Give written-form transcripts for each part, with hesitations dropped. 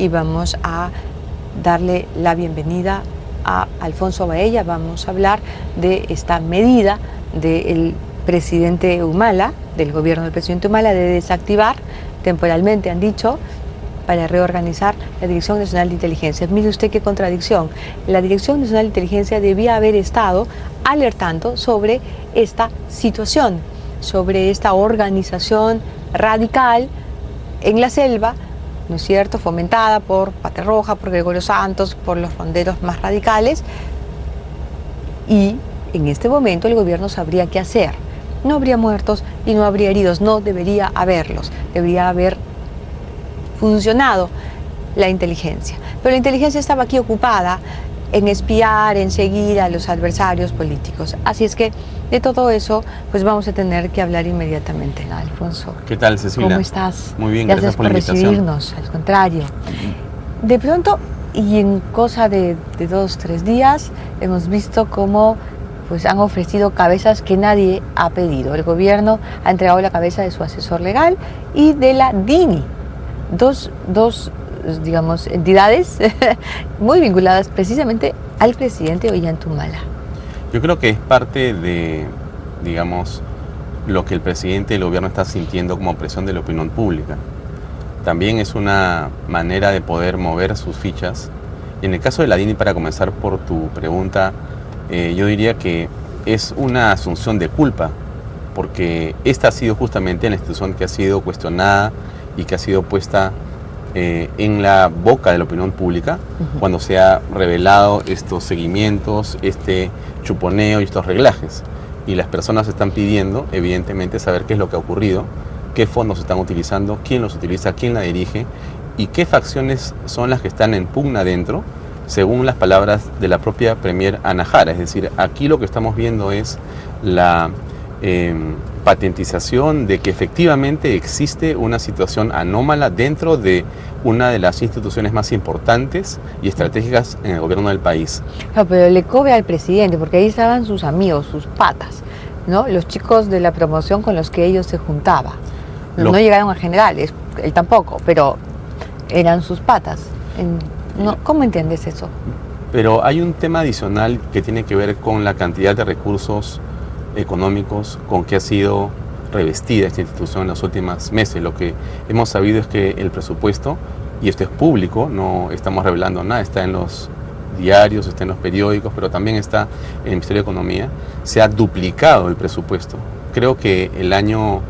y vamos a darle la bienvenida a Alfonso Baella. Vamos a hablar de esta medida del presidente Humala, del gobierno del presidente Humala, de desactivar temporalmente, han dicho, para reorganizar la Dirección Nacional de Inteligencia. Mire usted qué contradicción. La Dirección Nacional de Inteligencia debía haber estado alertando sobre esta situación, sobre esta organización radical en la selva, ¿no es cierto?, fomentada por Pata Roja, por Gregorio Santos, por los ronderos más radicales. Y en este momento el gobierno sabría qué hacer. No habría muertos y no habría heridos, no debería haberlos. Debería haber funcionado la inteligencia. Pero la inteligencia estaba aquí ocupada en espiar, en seguir a los adversarios políticos. Así es que de todo eso pues vamos a tener que hablar inmediatamente. Alfonso. ¿Qué tal, Cecilia? ¿Cómo estás? Muy bien, gracias por la invitación. Recibirnos, al contrario. De pronto, y en cosa de 2 o 3 días, hemos visto cómo pues han ofrecido cabezas que nadie ha pedido. El gobierno ha entregado la cabeza de su asesor legal y de la DINI. Dos digamos, entidades muy vinculadas precisamente al presidente Ollanta-Humala. Yo creo que es parte de, digamos, lo que el presidente y el gobierno está sintiendo como presión de la opinión pública. También es una manera de poder mover sus fichas. Y en el caso de la DINI, para comenzar por tu pregunta, yo diría que es una asunción de culpa, porque esta ha sido justamente la institución que ha sido cuestionada y que ha sido puesta en la boca de la opinión pública cuando se ha revelado estos seguimientos, este chuponeo y estos reglajes. Y las personas están pidiendo, evidentemente, saber qué es lo que ha ocurrido, qué fondos se están utilizando, quién los utiliza, quién la dirige y qué facciones son las que están en pugna dentro, según las palabras de la propia Premier Ana Jara. Es decir, aquí lo que estamos viendo es la patentización de que efectivamente existe una situación anómala dentro de una de las instituciones más importantes y estratégicas en el gobierno del país. No, pero le cobe al presidente, porque ahí estaban sus amigos, sus patas, ¿no? Los chicos de la promoción con los que ellos se juntaban. No llegaron a generales, él tampoco, pero eran sus patas. ¿Cómo entiendes eso? Pero hay un tema adicional que tiene que ver con la cantidad de recursos económicos con que ha sido revestida esta institución en los últimos meses. Lo que hemos sabido es que el presupuesto, y esto es público, no estamos revelando nada, está en los diarios, está en los periódicos, pero también está en el Ministerio de Economía, se ha duplicado el presupuesto. Creo que el año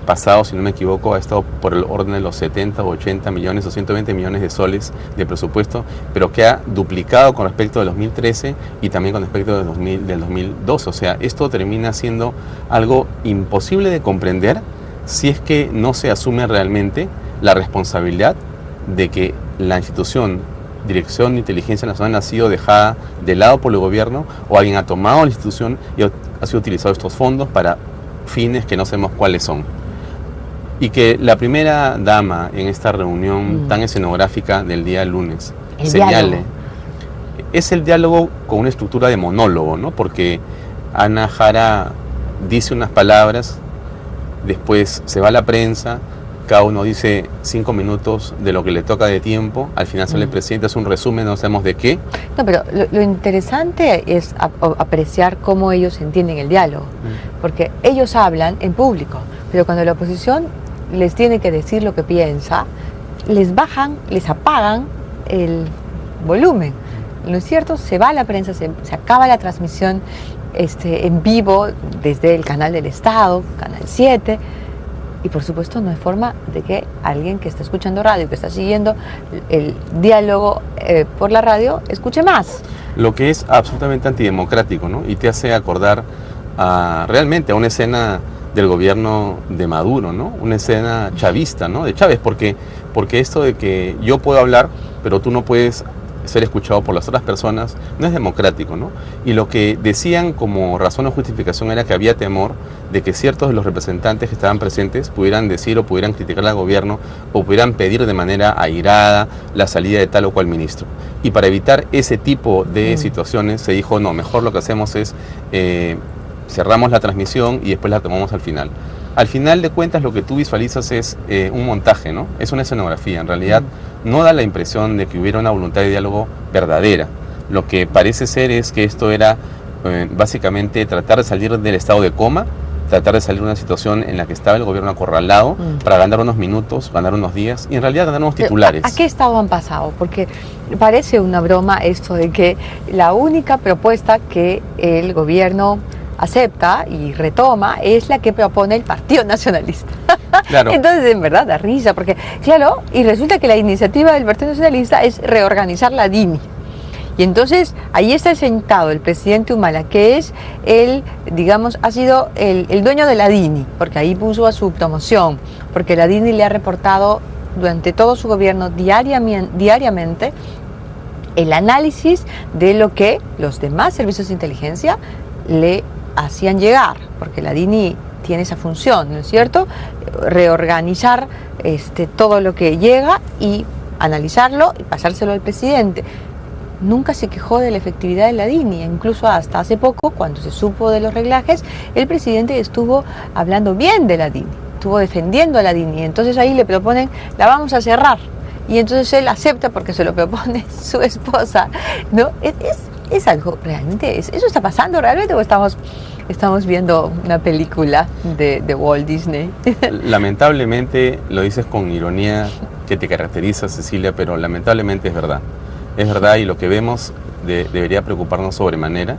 pasado, si no me equivoco, ha estado por el orden de los 70 o 80 millones o 120 millones de soles de presupuesto, pero que ha duplicado con respecto del 2013 y también con respecto del 2012. O sea, esto termina siendo algo imposible de comprender si es que no se asume realmente la responsabilidad de que la institución Dirección de Inteligencia Nacional ha sido dejada de lado por el gobierno, o alguien ha tomado la institución y ha sido utilizado estos fondos para fines que no sabemos cuáles son. Y que la primera dama en esta reunión tan escenográfica del día lunes señale, es el diálogo con una estructura de monólogo, ¿no? Porque Ana Jara dice unas palabras, después se va a la prensa, cada uno dice 5 minutos de lo que le toca de tiempo, al final sale el presidente, hace un resumen, no sabemos de qué. No, pero lo interesante es apreciar cómo ellos entienden el diálogo, porque ellos hablan en público, pero cuando la oposición les tiene que decir lo que piensa, les bajan, les apagan el volumen. ¿No es cierto? Se va a la prensa, se acaba la transmisión en vivo desde el canal del Estado, Canal 7, y por supuesto no hay forma de que alguien que está escuchando radio, que está siguiendo el diálogo por la radio, escuche más. Lo que es absolutamente antidemocrático, ¿no? Y te hace acordar realmente a una escena del gobierno de Maduro, ¿no? Una escena chavista, ¿no? De Chávez, porque esto de que yo puedo hablar, pero tú no puedes ser escuchado por las otras personas, no es democrático, ¿no? Y lo que decían como razón o justificación era que había temor de que ciertos de los representantes que estaban presentes pudieran decir o pudieran criticar al gobierno o pudieran pedir de manera airada la salida de tal o cual ministro. Y para evitar ese tipo de situaciones se dijo, no, mejor lo que hacemos es cerramos la transmisión y después la tomamos al final. al final de cuentas lo que tú visualizas es un montaje, ¿no? Es una escenografía. En realidad no da la impresión de que hubiera una voluntad de diálogo verdadera. Lo que parece ser es que esto era básicamente tratar de salir del estado de coma, tratar de salir de una situación en la que estaba el gobierno acorralado para ganar unos minutos, ganar unos días y en realidad ganar unos titulares. ¿A qué estado han pasado? Porque parece una broma esto de que la única propuesta que el gobierno acepta y retoma es la que propone el Partido Nacionalista. Claro. Entonces, en verdad, da risa, porque, claro, y resulta que la iniciativa del Partido Nacionalista es reorganizar la DINI. Y entonces ahí está sentado el presidente Humala, que es digamos, ha sido el dueño de la DINI, porque ahí puso a su promoción, porque la DINI le ha reportado durante todo su gobierno diariamente el análisis de lo que los demás servicios de inteligencia le hacían llegar, porque la DINI tiene esa función, ¿no es cierto? Reorganizar todo lo que llega y analizarlo y pasárselo al presidente. Nunca se quejó de la efectividad de la DINI, incluso hasta hace poco, cuando se supo de los reglajes, el presidente estuvo hablando bien de la DINI, estuvo defendiendo a la DINI, entonces ahí le proponen, la vamos a cerrar, y entonces él acepta porque se lo propone su esposa, ¿no? Es algo, realmente, ¿eso está pasando realmente o estamos viendo una película de Walt Disney? Lamentablemente, lo dices con ironía que te caracteriza, Cecilia, pero lamentablemente es verdad. Es verdad, y lo que vemos debería preocuparnos sobremanera.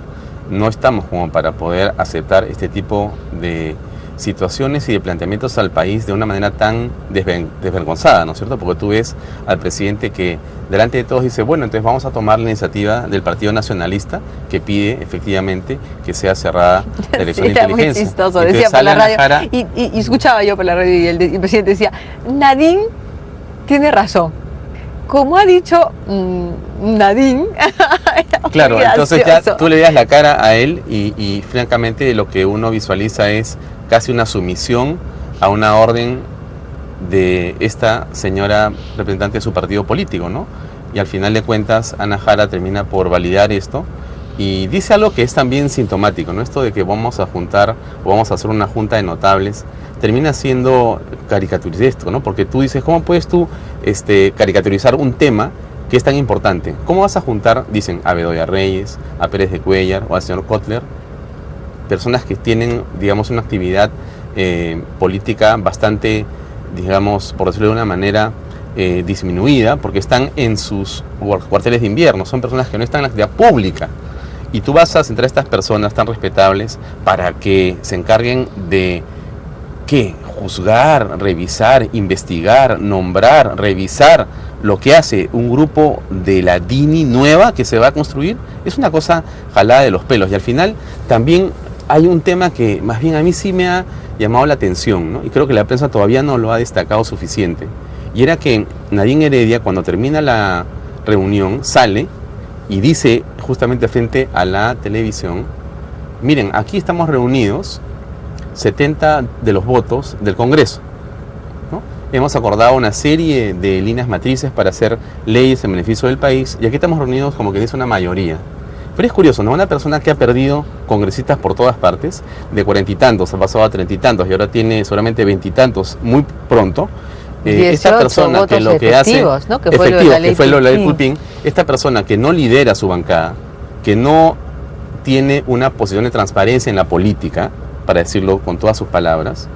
No estamos como para poder aceptar este tipo de situaciones y de planteamientos al país de una manera tan desvergonzada, ¿no es cierto? Porque tú ves al presidente que delante de todos dice, bueno, entonces vamos a tomar la iniciativa del Partido Nacionalista que pide efectivamente que sea cerrada la elección de inteligencia. Muy chistoso, decía por la radio, y escuchaba yo por la radio y el presidente decía, Nadine tiene razón. Como ha dicho Nadine. Claro, entonces ya tú le das la cara a él y francamente lo que uno visualiza es casi una sumisión a una orden de esta señora representante de su partido político, ¿no? Y al final de cuentas Ana Jara termina por validar esto y dice algo que es también sintomático, ¿no? Esto de que vamos a juntar o vamos a hacer una junta de notables termina siendo caricaturesco, ¿no? Porque tú dices, ¿cómo puedes tú caricaturizar un tema que es tan importante? ¿Cómo vas a juntar, dicen, a Bedoya Reyes, a Pérez de Cuéllar o al señor Kotler, personas que tienen, digamos, una actividad política bastante, digamos, por decirlo de una manera, disminuida, porque están en sus cuarteles de invierno, son personas que no están en la actividad pública, y tú vas a centrar a estas personas tan respetables para que se encarguen de ¿qué? Juzgar, revisar, investigar, nombrar, revisar lo que hace un grupo de la DINI nueva que se va a construir. Es una cosa jalada de los pelos. Y al final también hay un tema que más bien a mí sí me ha llamado la atención, ¿no? Y creo que la prensa todavía no lo ha destacado suficiente. Y era que Nadine Heredia, cuando termina la reunión, sale y dice justamente frente a la televisión, miren, aquí estamos reunidos 70 de los votos del Congreso, ¿no? Hemos acordado una serie de líneas matrices para hacer leyes en beneficio del país y aquí estamos reunidos como que dice una mayoría. Pero es curioso, ¿no? Una persona que ha perdido congresistas por todas partes, de 40 y tantos, ha pasado a 30 y tantos y ahora tiene solamente 20 y tantos muy pronto. Esta persona que lo que hace, ¿no? Que fue lo de la ley Pulpín, esta persona que no lidera su bancada, que no tiene una posición de transparencia en la política, para decirlo con todas sus palabras,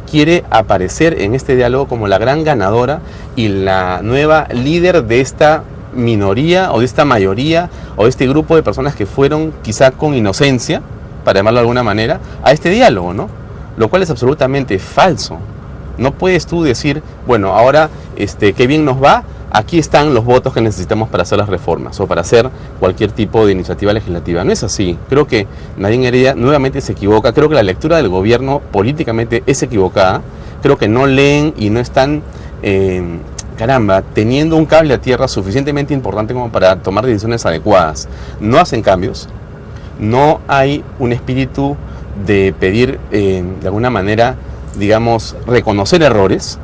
quiere aparecer en este diálogo como la gran ganadora y la nueva líder de esta minoría o de esta mayoría o de este grupo de personas que fueron quizá con inocencia, para llamarlo de alguna manera, a este diálogo, ¿no? Lo cual es absolutamente falso. No puedes tú decir, bueno, ahora qué bien nos va, aquí están los votos que necesitamos para hacer las reformas o para hacer cualquier tipo de iniciativa legislativa. No es así. Creo que Nadine Heredia nuevamente se equivoca. Creo que la lectura del gobierno políticamente es equivocada. Creo que no leen y no están, teniendo un cable a tierra suficientemente importante como para tomar decisiones adecuadas. No hacen cambios. No hay un espíritu de pedir, de alguna manera, digamos, reconocer errores.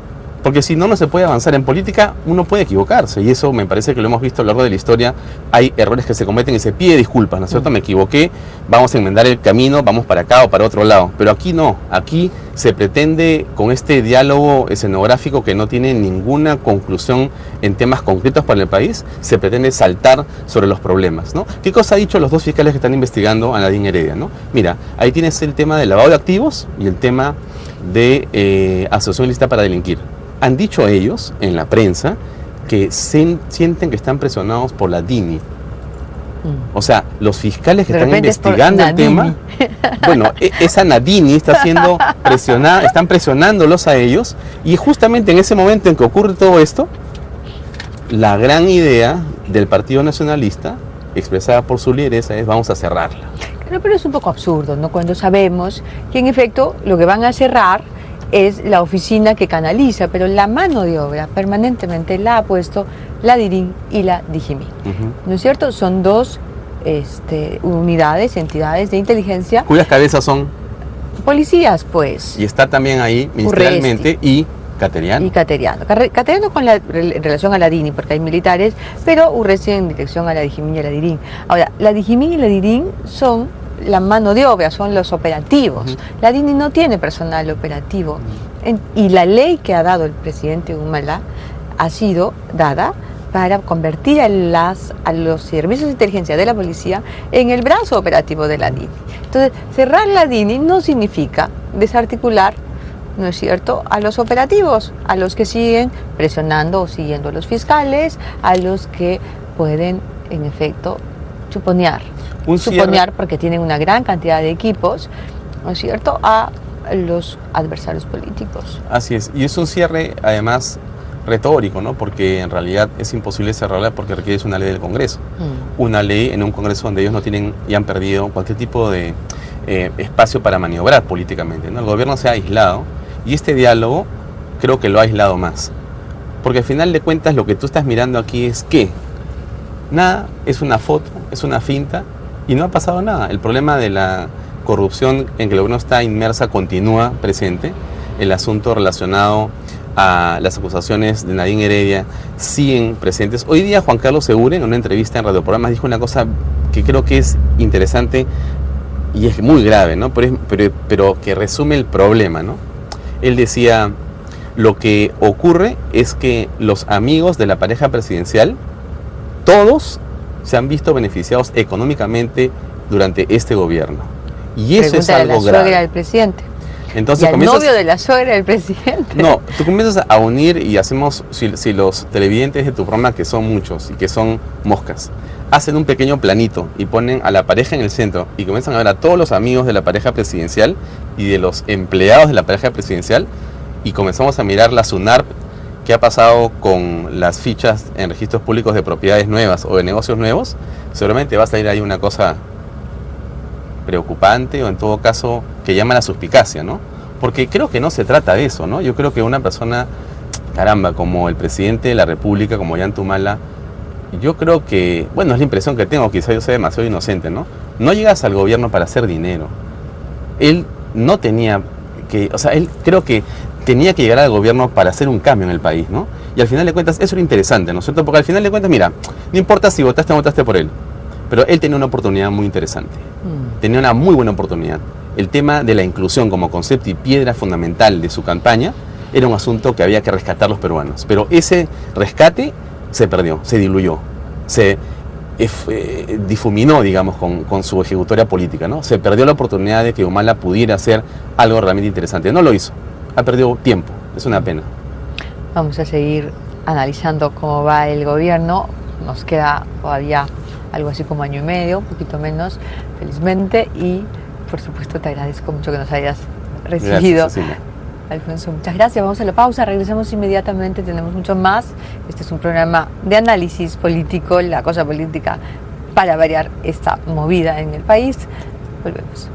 Porque si no, no se puede avanzar. En política uno puede equivocarse, y eso me parece que lo hemos visto a lo largo de la historia. Hay errores que se cometen y se pide disculpas, ¿no es cierto? Me equivoqué, vamos a enmendar el camino, vamos para acá o para otro lado. Pero aquí no, aquí se pretende, con este diálogo escenográfico que no tiene ninguna conclusión en temas concretos para el país, se pretende saltar sobre los problemas, ¿no? ¿Qué cosa han dicho los dos fiscales que están investigando a Nadine Heredia, ¿no? Mira, ahí tienes el tema del lavado de activos y el tema de asociación ilícita para delinquir. Han dicho ellos en la prensa que sienten que están presionados por la DINI. O sea, los fiscales que están investigando el tema, bueno, esa Nadini está siendo presionada, están presionándolos a ellos, y justamente en ese momento en que ocurre todo esto, la gran idea del Partido Nacionalista, expresada por su lideresa, es: vamos a cerrarla. Claro, pero es un poco absurdo, ¿no? Cuando sabemos que en efecto lo que van a cerrar es la oficina que canaliza, pero la mano de obra permanentemente la ha puesto la DIRIN y la DIGIMI. ¿No es cierto? Son dos unidades, entidades de inteligencia. Cuyas cabezas son policías, pues. Y está también ahí ministerialmente Urresti. y Cateriano. Y Cateriano. Cateriano en relación a la DINI, porque hay militares, pero Urresti en dirección a la DIGIMI y a la DIRIN. Ahora, la DIGIMI y la DIRIN son la mano de obra, son los operativos. La DINI no tiene personal operativo. Y la ley que ha dado el presidente Humala ha sido dada para convertir a los servicios de inteligencia de la policía en el brazo operativo de la DINI. Entonces, cerrar la DINI no significa desarticular, ¿no es cierto?, a los operativos, a los que siguen presionando o siguiendo a los fiscales, a los que pueden, en efecto, chuponear porque tienen una gran cantidad de equipos, ¿no es cierto?, a los adversarios políticos. Así es, y es un cierre además retórico, ¿no? Porque en realidad es imposible cerrarla porque requiere una ley del Congreso. Una ley en un Congreso donde ellos no tienen y han perdido cualquier tipo de espacio para maniobrar políticamente, ¿no? El gobierno se ha aislado y este diálogo creo que lo ha aislado más. Porque al final de cuentas lo que tú estás mirando aquí es que nada, es una foto, es una finta y no ha pasado nada. El problema de la corrupción en que el gobierno está inmersa continúa presente. El asunto relacionado a las acusaciones de Nadine Heredia siguen presentes. Hoy día Juan Carlos Segura, en una entrevista en Radio Programas, dijo una cosa que creo que es interesante y es muy grave, ¿no? Pero que resume el problema, ¿no? Él decía: lo que ocurre es que los amigos de la pareja presidencial, todos se han visto beneficiados económicamente durante este gobierno. Y eso es algo grave. La suegra del presidente. Entonces, y el novio de la suegra del presidente. No, tú comienzas a unir y hacemos, si los televidentes de tu programa, que son muchos y que son moscas, hacen un pequeño planito y ponen a la pareja en el centro y comienzan a ver a todos los amigos de la pareja presidencial y de los empleados de la pareja presidencial, y comenzamos a mirar la SUNARP, qué ha pasado con las fichas en registros públicos de propiedades nuevas o de negocios nuevos, seguramente va a salir ahí una cosa preocupante, o en todo caso que llama a la suspicacia, ¿no? Porque creo que no se trata de eso, ¿no? Yo creo que una persona, caramba, como el presidente de la República, como Ollanta Humala, yo creo que, bueno, es la impresión que tengo, quizá yo sea demasiado inocente, ¿no? No llegas al gobierno para hacer dinero. Él no tenía que, o sea, él creo que tenía que llegar al gobierno para hacer un cambio en el país, ¿no? Y al final de cuentas, eso era interesante, ¿no es cierto? Porque al final de cuentas, mira, no importa si votaste o no votaste por él, pero él tenía una oportunidad muy interesante. Tenía una muy buena oportunidad. El tema de la inclusión como concepto y piedra fundamental de su campaña era un asunto que había que rescatar los peruanos. Pero ese rescate se perdió, se diluyó, se difuminó, digamos, con su ejecutoria política, ¿no? Se perdió la oportunidad de que Humala pudiera hacer algo realmente interesante. No lo hizo, ha perdido tiempo, es una pena. Vamos a seguir analizando cómo va el gobierno. Nos queda todavía algo así como año y medio, un poquito menos, felizmente, y por supuesto te agradezco mucho que nos hayas recibido. Gracias, Cecilia. Alfonso, muchas gracias. Vamos a la pausa, regresamos inmediatamente, tenemos mucho más. Este es un programa de análisis político, la cosa política para variar esta movida en el país. Volvemos.